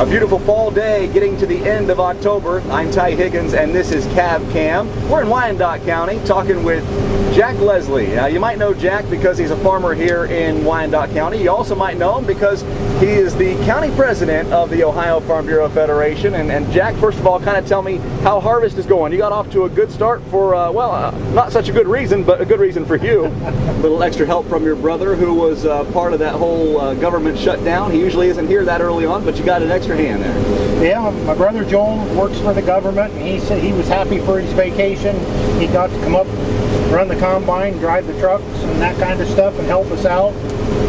A beautiful fall day getting to the end of October. I'm Ty Higgins and this is Cab Cam. We're in Wyandot County talking with Jack Leslie. Now you might know Jack because he's a farmer here in Wyandot County. You also might know him because he is the county president of the Ohio Farm Bureau Federation. And Jack, first of all, kind of tell me how harvest is going. You got off to a good start for, not such a good reason, but a good reason for you. A little extra help from your brother who was part of that whole government shutdown. He usually isn't here that early on, but you got an extra hand there. Yeah, my brother Joel works for the government, and he said he was happy for his vacation. He got to come up, run the combine, drive the trucks and that kind of stuff and help us out.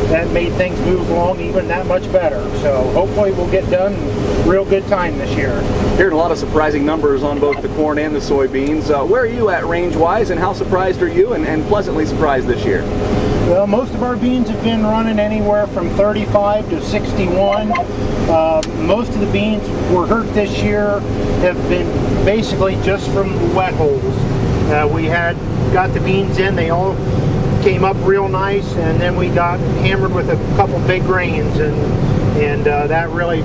That made things move along even that much better. So hopefully we'll get done in real good time this year. Hearing a lot of surprising numbers on both the corn and the soybeans. Where are you at range-wise, and how surprised are you and pleasantly surprised this year? Well, most of our beans have been running anywhere from 35 to 61. Most of the beans were hurt this year have been basically just from the wet holes. We got the beans in, they all came up real nice, and then we got hammered with a couple big rains, and that really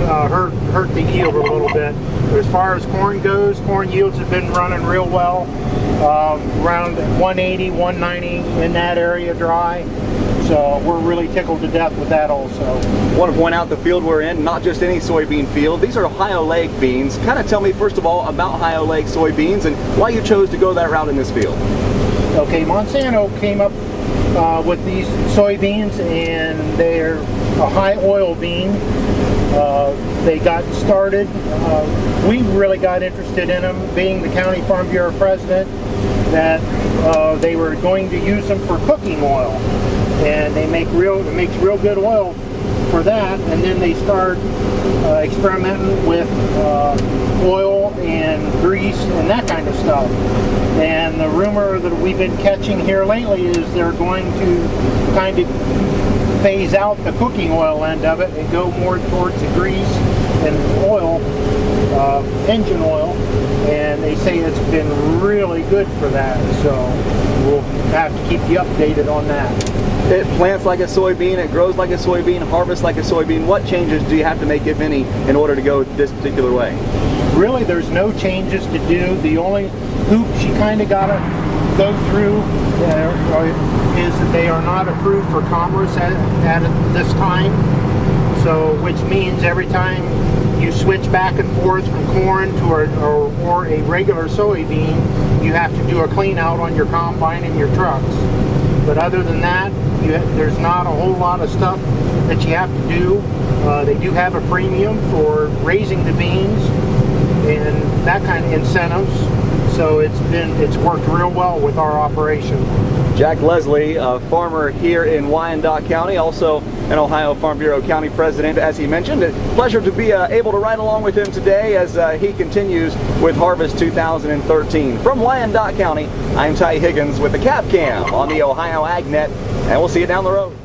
hurt the yield a little bit. But as far as corn goes, corn yields have been running real well, around 180, 190 in that area dry. So we're really tickled to death with that also. I want to point out the field we're in, not just any soybean field. These are high-oleic beans. Kind of tell me first of all about high-oleic soybeans and why you chose to go that route in this field. Okay, Monsanto came up with these soybeans, and they're a high oil bean. They got started. We really got interested in them, being the County Farm Bureau president, that they were going to use them for cooking oil, and it makes real good oil for that. And then they start experimenting with oil and grease and that kind of stuff. And the rumor that we've been catching here lately is they're going to kind of phase out the cooking oil end of it and go more towards the grease and oil, engine oil, and they say it's been really good for that, so we'll have to keep you updated on that. It plants like a soybean, it grows like a soybean, harvests like a soybean. What changes do you have to make, if any, in order to go this particular way? Really, there's no changes to do. The only hoops you kind of got to go through is that they are not approved for commerce at this time. So, which means every time you switch back and forth from corn to or a regular soybean, you have to do a clean out on your combine and your trucks. But other than that, there's not a whole lot of stuff that you have to do. They do have a premium for raising the beans and that kind of incentives. So it's worked real well with our operation. Jack Leslie, a farmer here in Wyandot County, also an Ohio Farm Bureau County President, as he mentioned. A pleasure to be able to ride along with him today as he continues with Harvest 2013. From Wyandot County, I'm Ty Higgins with the Cab Cam on the Ohio AgNet, and we'll see you down the road.